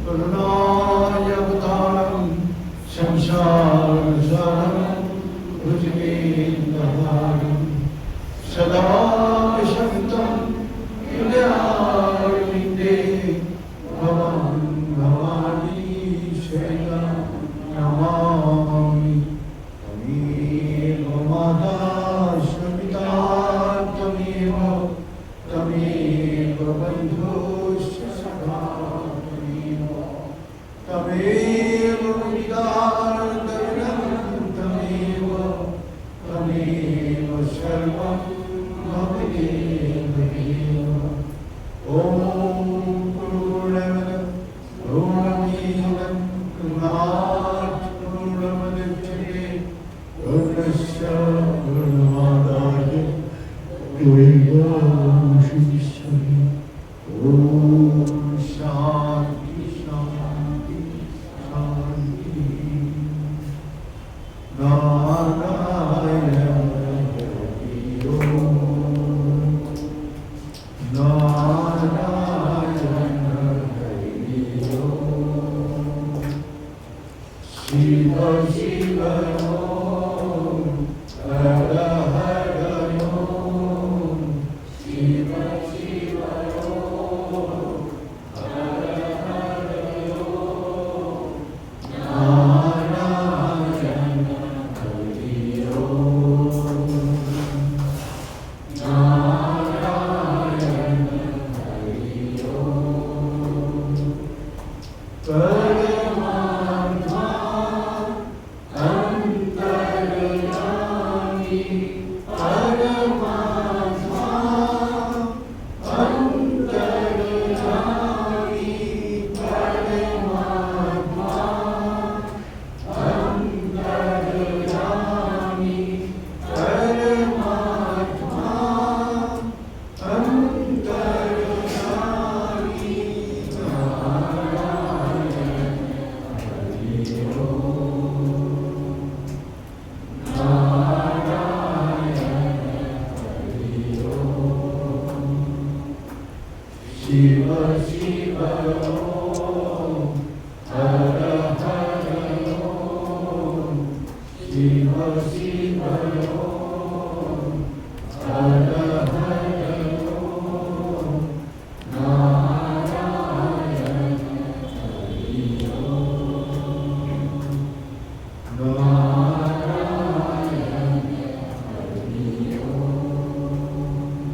करुणायवतारं संसारसारं भुजगेन्द्रहारं सदा विशन्तं हृदयारविन्दे भवं भवानी शरणं नमामि। त्वमेव माता स्मृता त्वमेव त्वमेव बन्धुश्च सखा त्वमेव विदारकरणं त्वमेव त्वमेव सर्वं मम देव। ॐ पूर्णमद पूर्णमिदं पूर्णात् पूर्णमुदच्यते पूर्णस्य पूर्णमादाय पूर्णमेवावशिष्यते। ॐ शान्ति शान्ति शान्ति। नारायण हरि ओम् नारायण हरि ओम्। शिव शिव ओम् हर हर ओम्। शिव शिव ओम् हर हर ओम्। नारायण हरि ओम् नारायण हरि ओम्। परमात्मा अंतर्यामी परमात्मा अंतर्यामी परमात्मा अंतर्यामी परमात्मा अंतर्यामी। नारायण हरि ओम् नारायण हरि ओम्। शिव शिव ओम् हर हर ओम्। शिव शिव ओम् हर हर ओम्। नारायण हरि ओम् नारायण हरि ओम्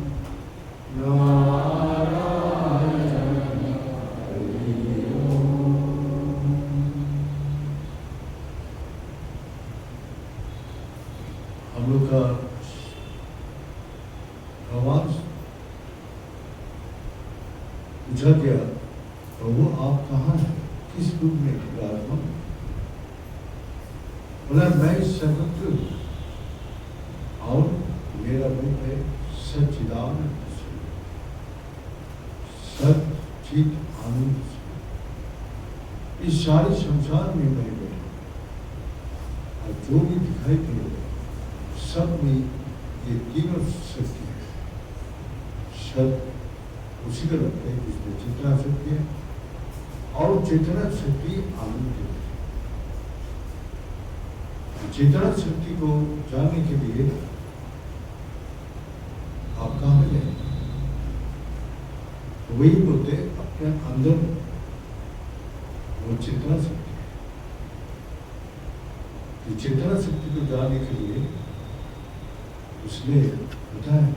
नारायण हरि ओम्। हम लोग का भगवान पूछा गया, प्रभु आप कहाँ हैं, किस रूप में विराजमान? बोला मैं सर्वत्र हूँ और मेरा रूप है सच्चिदानंद स्वरूप, सच्चित आनंद स्वरूप। इस सारे संसार में मैं बैठा और जो भी दिखाई दे रहा है सब में ये तीनों शक्ति है। सब उसी का लगता है जिसमें चेतना शक्ति है और चेतना शक्ति आनंद देती है। चेतना शक्ति को जानने के लिए आप कहाँ मिले? वही बोलते अपने अंदर वो चेतना शक्ति है। तो चेतना शक्ति को जानने के लिए उसने बताया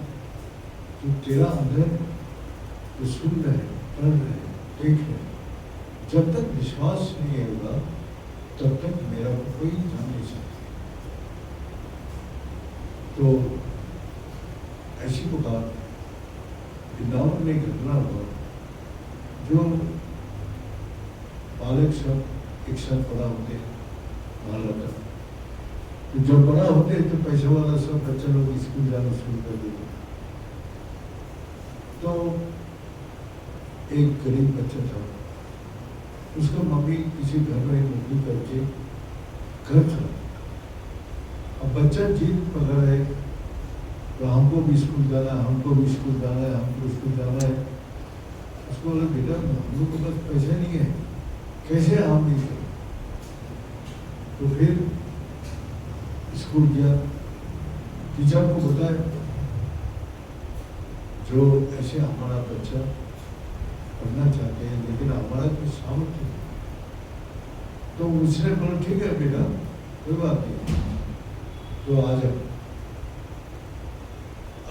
तो तेरा अंदर तो सुन रहे, पढ़ रहे, देख रहे, जब तक विश्वास नहीं होगा तब तक मेरा कोई जान नहीं सकता। तो ऐसी बात वृंदावन में घटना हुआ, जो बालक सब एक साथ बड़ा होते बालक, तो जब बड़ा होते तो पैसे वाला सब बच्चा लोग स्कूल जाना शुरू कर देते। तो एक गरीब बच्चा था, उसका मम्मी किसी घर में नौकरी करके घर चला। अब बच्चा जीत पकड़ है तो हमको भी स्कूल जाना है, हमको भी स्कूल जाना है, हमको स्कूल जाना है। उसको बोला बेटा हम लोग को बस पैसे नहीं है, कैसे हम नहीं करें? तो फिर स्कूल गया, टीचर को बताया जो ऐसे हमारा बच्चा पढ़ना चाहते हैं लेकिन हमारा कोई सामर्थ्य नहीं। तो उसने बोला ठीक है बेटा कोई बात नहीं, तो आ जाओ।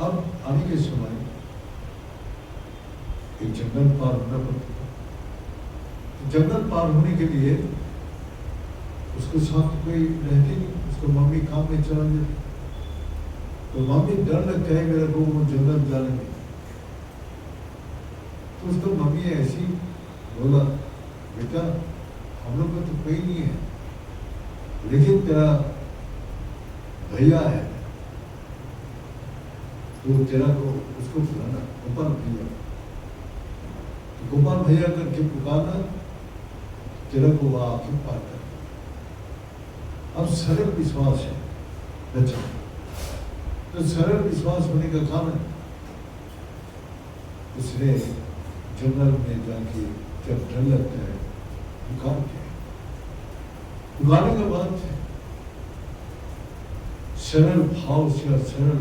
अब आने के समय एक जंगल पार होना पड़ता था। जंगल पार होने के लिए उसके साथ कोई रहती नहीं, उसको मम्मी काम में चला जाती। तो मम्मी डर लगता है मेरे को वो जंगल जाने में। तो उसको मम्मी ऐसी बोला बेटा हम लोग का तो कोई नहीं है लेकिन तेरा भैया है, तो तेरा को उसको बुलाना गोपाल भैया, तो गोपाल भैया करके पुकारना, तेरा को वह आंखें पार कर। अब सरल विश्वास है बच्चा, तो सरल विश्वास होने का कारण उसने जंगल में जाके जब डर लगता है पुकारने के बाद सरल भाव से और सरल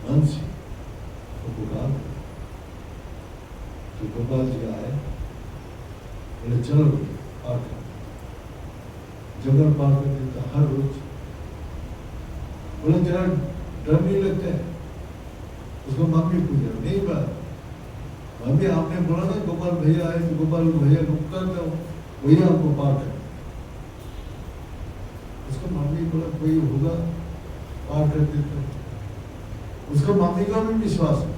मन से वो पुकार। तो गोपाल जी आए, बोले चलो पार कर। जंगल पार कर देता हर रोज। बोले तेरा डर नहीं लगता है? उसको मम्मी पूछा, नहीं बात मम्मी आपने बोला ना गोपाल भैया आए तो गोपाल भैया को पुकारता हूँ, वही आपको पार कर। उसको मम्मी बोला कोई होगा पार कर देता हूँ, उसको मम्मी का भी विश्वास है।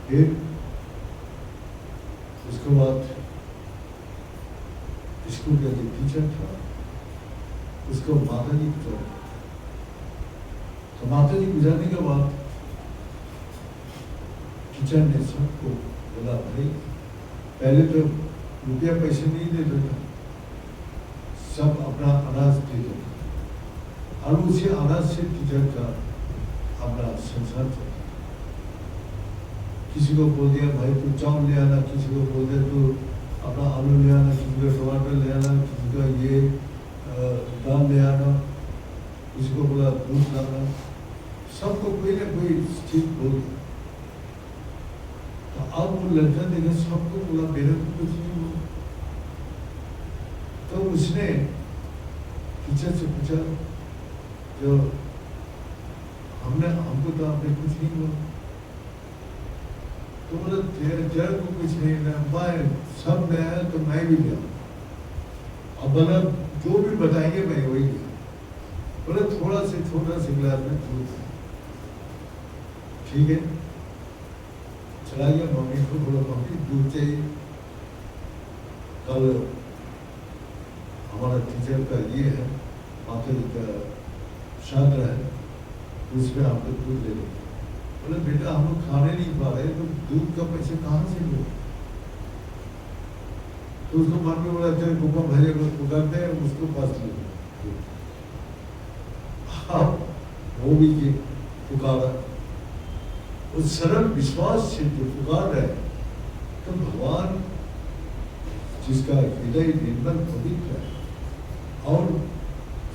फिर उसके बाद स्कूल का जो टीचर था उसको माता जी गुजर, तो माता जी गुजरने के बाद टीचर ने सबको बोला भाई पहले तो रुपया पैसे नहीं दे देता, सब अपना अनाज दे दो, और उसी अनाज से टीचर का अपना संसार चलता। किसी को बोल दिया भाई तू चावल ले आना, किसी को बोल दिया तू अपना आलू ले आना, किसी को टमाटर ले आना, किसी का ये दाल ले आना, किसी को बोला दूध लाना, सबको कोई ना कोई चीज बोल दिया। तो अब वो लड़का देखा सबको बोला मेरे को कुछ नहीं बोला। तो उसने टीचर से पूछा जो हमको तो आपने कुछ नहीं बोला। तो बोला तेरा को कुछ नहीं ना, मैं सब नया तो मैं भी लिया, अब बोला जो भी बताएंगे मैं वही लिया। बोला थोड़ा से छोटा से गिलास में दूध, ठीक है। चला गया मम्मी को, बोला मम्मी दूध चाहिए, कल हमारा टीचर का ये है माता जी का श्राद्ध है, उसमें आप लोग दूध ले लो। बोले बेटा हम लोग खाने नहीं पा रहे तो दूध का पैसे कहाँ से लो? तो उसको मन में बोला तेरे गोपाल भैया को पुकारते हैं, उसको पास ले। वो भी ये पुकारा, उस सरल विश्वास से जो पुकार रहे, तो भगवान जिसका हृदय निर्मल पवित्र है और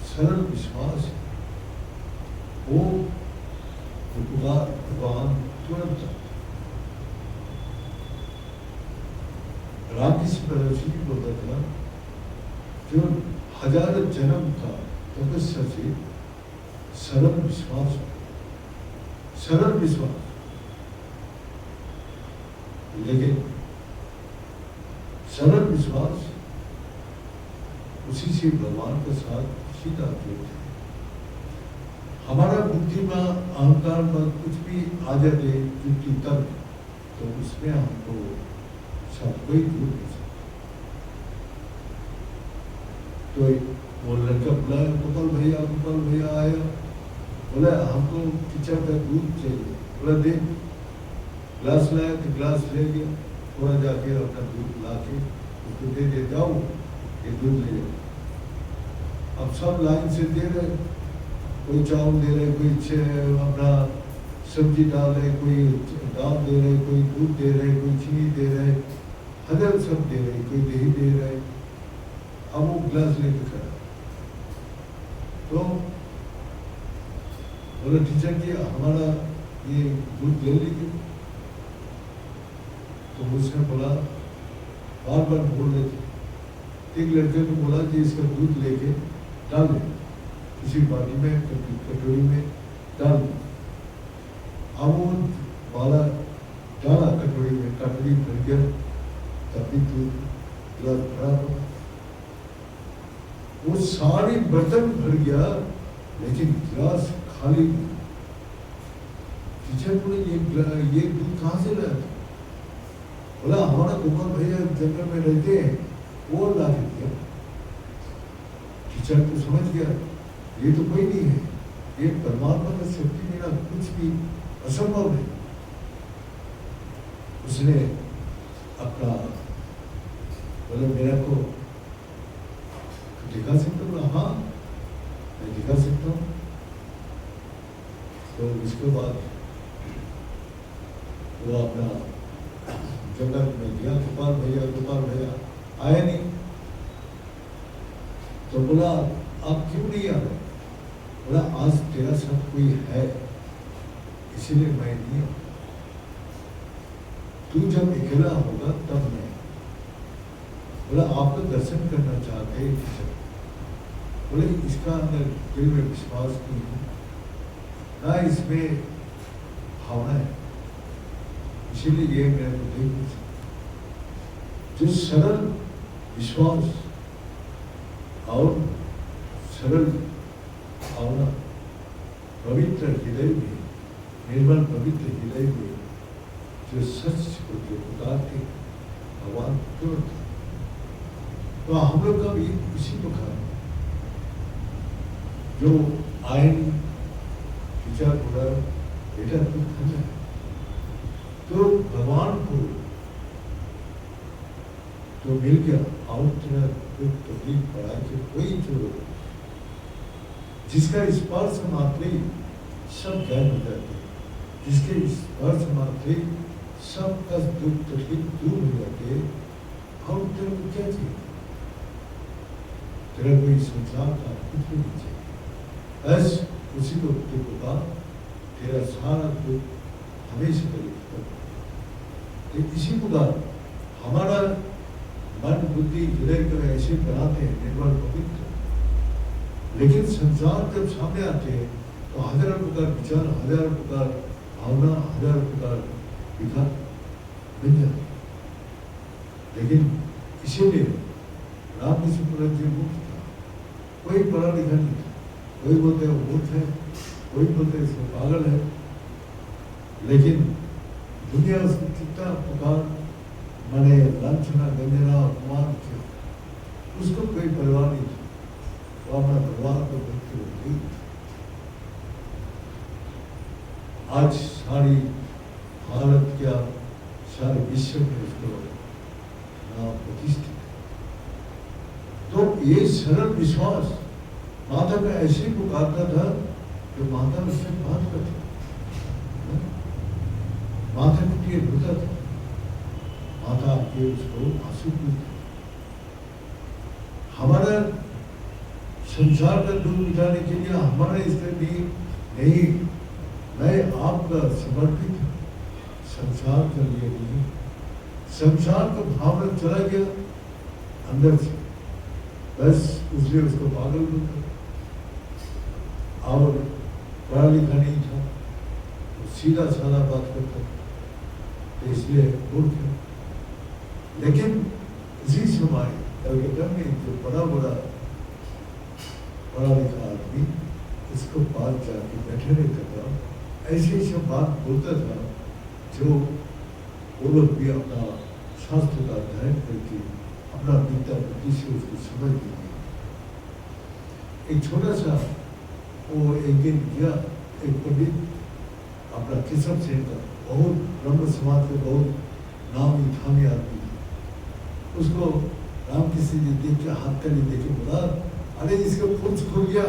सरल विश्वास है, वो पुकार भगवान तुरंत। रामकृष्ण परमहंस जी बोलता था जो हजार जन्म का तपस्या से सरल विश्वास, सरल विश्वास, लेकिन सरल विश्वास उसी से भगवान के साथ सीधा जुड़ जाए। हमारा बुद्धि में अहंकार में कुछ भी आ जाए युक्ति तर्क, तो उसमें हमको सब कोई दूर नहीं सकता। तो वो लड़का बुलाया गोपाल भैया आया, बोला हमको टीचर का दूध चाहिए। बोला दे, ग्लास लाया तो ग्लास ले गया, थोड़ा जाके अपना दूध ला के उसको दे दे, जाओ ये दूध ले जाओ। अब सब लाइन से दे रहे, कोई चावल दे रहे, कोई अपना सब्जी डाल रहे, कोई दाल दे रहे, कोई दूध दे रहे, कोई चीनी दे रहे, हजार सब दे रहे, कोई दही दे रहे। गिलास लेकर खड़ा। तो बोला टीचर जी हमारा ये दूध ले लीजिए। तो उसने बोला बार बार बोल रहे थे। एक लड़के को बोला कि इसका दूध लेके डाल दे किसी बाटी में, कटोरी में डाल दे। अब वो वाला डाला कटोरी में, कटोरी भर गया, तभी दूध गिलास भरा हुआ। वो सारी बर्तन भर गया लेकिन गिलास खाली। टीचर बोले ये दूध कहाँ से लाया? बोला हमारा गोपाल भैया जंगल में रहते हैं, वो ला के दिया। टीचर तो समझ गया ये तो कोई नहीं है, ये परमात्मा का शक्ति बिना कुछ भी असंभव है। उसने अपना बोला मेरा को दिखा सकता हूँ? हाँ मैं दिखा सकता हूँ। तो इसके बाद वो अपना जंगल में गया, गोपाल भैया आया नहीं। तो बोला आप क्यों नहीं आ रहे? बोला आज तेरा साथ कोई है इसीलिए मैं नहीं आऊँ, तू जब अकेला होगा तब मैं। बोला आपका दर्शन करना चाहते हैं। बोले इसका अंदर दिल में विश्वास नहीं है ना, इसमें भावना है, इसीलिए ये मेरे को नहीं पूछा। जो सरल विश्वास और सरल भावना पवित्र हृदय में, निर्मल पवित्र हृदय में जो सच को जो पुकारते भगवान तुरंत। तो हम लोग का भी इसी प्रकार जो आयन विचार हो रहा बेटा तू धन्य है, तो भगवान को तो मिल गया। और तेरा दुख तकलीफ पढ़ाई के कोई जो जिसका स्पर्श मात्र ही सब ज्ञान हो जाते हैं, जिसके स्पर्श मात्र ही सब का दुख तकलीफ दूर हो जाते हैं। और तेरे को क्या चाहिए? तेरा कोई संसार का कुछ भी नहीं चाहिए, बस उसी को दुख का तेरा सारा दुख हमेशा करेगा। इसी प्रकार हमारा मन बुद्धि हृदय को ऐसे बनाते हैं निर्मल पवित्र, लेकिन संसार जब सामने आते हैं तो हजारों प्रकार विचार, हजारों प्रकार भावना, हजारों प्रकार विकार बन जाते। लेकिन इसीलिए रामकृष्ण जी मुक्त था, कोई पढ़ा लिखा नहीं था। कोई बोलते वो मूर्ख है, कोई बोलते इसको पागल है, लेकिन दुनिया उसको कितना पुकार मने लांछना गंजना अपमान किया, उसको कोई परवाह नहीं था। वो अपना भगवान को भक्ति होती। आज सारी भारत क्या सारे विश्व में उसको नाम प्रतिष्ठित। तो ये सरल विश्वास माता का ऐसे पुकारता था जो माता उससे बात करती, माता के लिए रोता था, माता आके उसको आंसू पूछती। हमारा संसार का दुख मिटाने के लिए हमारा इसके लिए नहीं, मैं आपका समर्पित हूँ, संसार के लिए नहीं। संसार का भावना चला गया अंदर से, बस इसलिए उसको पागल बोलता और पढ़ा लिखा नहीं था, तो सीधा साधा बात करता, तो इसलिए मूर्ख है। लेकिन इसी समय कलकत्ता में जो बड़ा बड़ा पढ़ा लिखा आदमी उसको पास जाके बैठे रहता था, ऐसे ऐसे बात बोलता था जो वो लोग भी अपना शास्त्र का अध्ययन करके अपना विद्या बुद्धि से उसको समझ देंगे। एक छोटा सा वो एक दिन गया, एक पंडित अपना केशव सेन का, बहुत ब्रह्म समाज के बहुत नामी धामी आदमी, उसको रामकृष्ण जी देख के हाथ कर देखे बोला, अरे इसका पुंज खुल गया।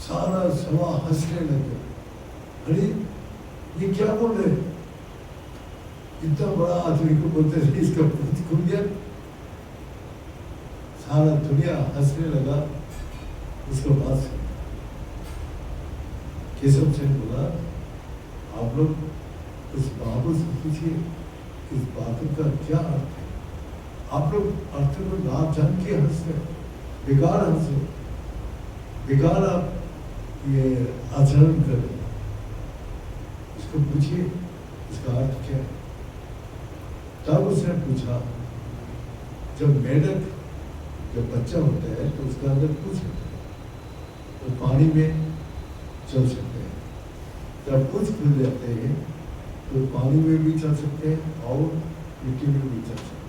सारा सभा हंसने लगे, अरे ये क्या बोल रहे, इतना बड़ा आदमी को बोलते थे इसका पुंज खुल गया। सारा दुनिया हंसने लगा उसको बात से। केशव सिंह बोला, आप लोग उस बाबू से पूछिए इस बातों का क्या अर्थ है। आप लोग अर्थ को ना जान के हंस रहे, बेकार हंस रहे, बेकार आप ये आचरण कर रहे। इसको पूछिए इसका अर्थ क्या है। तब उसने पूछा, जब मेढक जब बच्चा होता है तो उसका अंदर पूछ होता है, तो पानी में चल सकते हैं। जब पूछ खुल जाते हैं तो पानी में भी चल सकते हैं और मिट्टी में भी चल सकते हैं।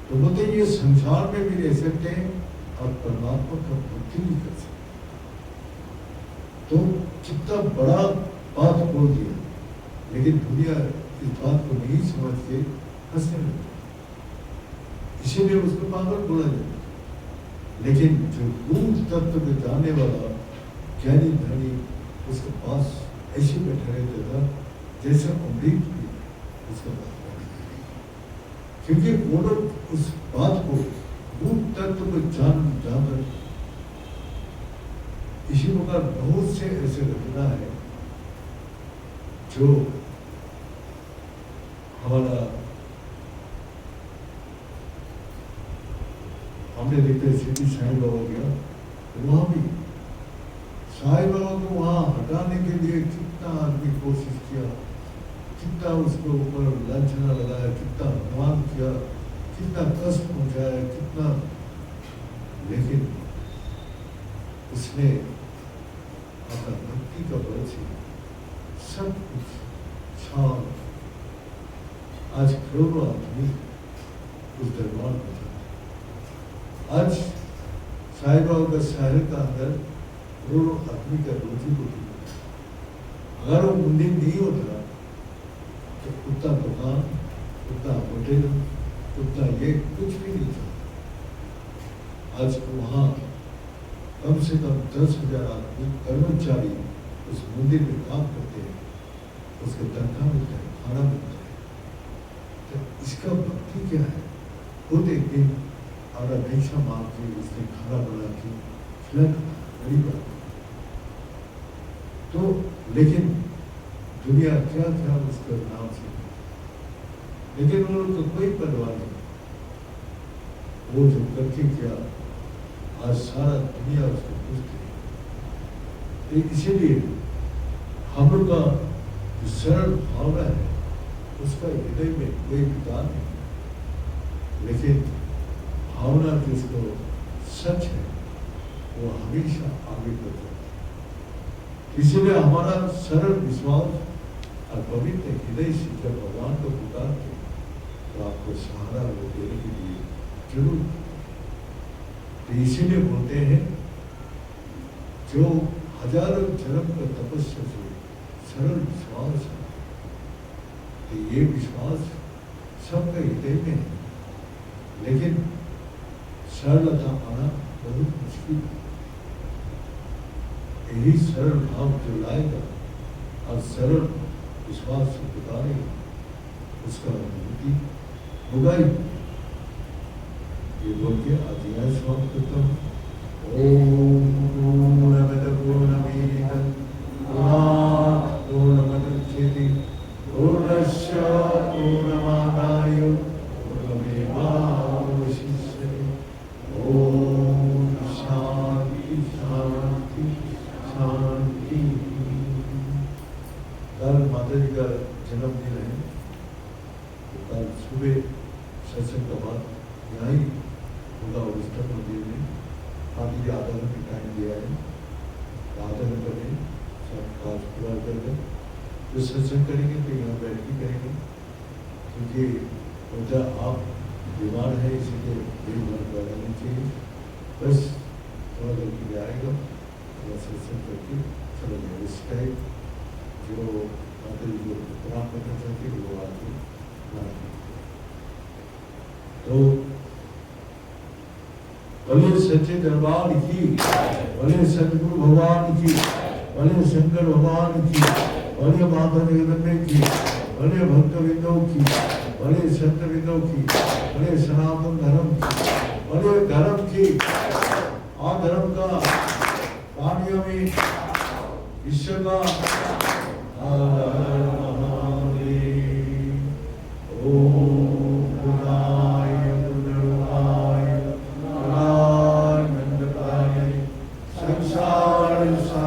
तो बोलते ये संसार में भी रह सकते हैं और परमात्मा का भक्ति भी कर सकते हैं। तो कितना बड़ा बात बोल दिया, लेकिन दुनिया इस बात को नहीं समझ के हंसने लगती, इसीलिए उसको पागल बोला जाता है। लेकिन जो गूढ़ तत्व को जानने वाला ज्ञानी धनी उसके पास ऐसे बैठा रहता था जैसे अमृत भी उसके पास, क्योंकि वो लोग उस बात को गूढ़ तत्व को जानकर। इसी प्रकार बहुत से ऐसे घटना है जो हमारा हमने देखते सिटी साईं बाबा गया, वहां भी साईं बाबा को वहां हटाने के लिए कितना आदमी कोशिश किया, कितना उसके ऊपर लांछना लगाया, कितना अपमान किया, कितना कष्ट पहुंचाया, कितना, लेकिन उसने अपना भक्ति का बल से सब कुछ छान। आज करोड़ों आदमी उस दरबार में था। आज साईं बाबा का शहर का अंदर करोड़ों आदमी का रोजी रोटी। अगर वो मंदिर नहीं होता तो उतना दुकान, उतना होटल, उतना ये कुछ भी नहीं था। आज वहाँ कम से कम 10,000 आदमी कर्मचारी उस मंदिर में काम करते हैं, उसका तनख्वाह मिलता है, खाना मिलता है। तो इसका भक्ति क्या है। खुद एक दिन और भिक्षा मांग के उसने खाना बना के खिलाया, बड़ी बात। तो लेकिन दुनिया क्या क्या उसका नाम से, लेकिन उन लोगों को कोई परवाह नहीं। वो जो करके क्या आज सारा दुनिया उसको पूछती है। इसीलिए हम लोग का जो सरल भावना है उसका हृदय में कोई विकार नहीं, लेकिन भावना जिसको सच है वो हमेशा आगे बढ़ता है। इसीलिए हमारा सरल विश्वास और पवित्र हृदय से जब भगवान को पुकारते तो आपको सहारा वो देने के लिए जरूर। तो इसीलिए बोलते हैं जो हजारों जन्म का तपस्या से सरल विश्वास है, तो ये विश्वास सबका हृदय में है, लेकिन सरलता पाना बहुत मुश्किल है। यही सरल भाव जो लाएगा और सरल विश्वास से पुकारेगा उसका अनुभूति होगा ही। ये बोल के अध्याय समाप्त करता हूँ। ओम पूर्णमद पूर्णमिदं पूर्णात् पूर्णमुदच्यते पूर्णस्य पूर्णमादाय पूर्णमेवावशिष्यते। ओम शांति शांति शांति। कल माता जी का जन्मदिन है, तो कल सुबह सत्संग का बाद यहाँ ही होगा विष्णु मंदिर में। काफी आधा घंटे टाइम दिया है, आधा घंटे में सब काज पूरा कर दें। जो सत्संग करेंगे तो यहाँ बैठ के करेंगे, क्योंकि बोलता आप बीमार है इसलिए भीड़ भाड़ ज़्यादा नहीं चाहिए। बस थोड़ा देर के लिए आएगा, थोड़ा सत्संग करके चला जाए। इस टाइप जो माता जी को प्रणाम करना चाहते हैं वो आके तो बोले सच्चे दरबार की, बोले सतगुरु भगवान की, बोले शंकर भगवान की, बोले माता जगदम्बे की, बोले भक्त विदों की, बोले संत विदों की, बोले सनातन धर्म की, बड़े धर्म की अधर्म का प्राणियों में ईश्वर का संसार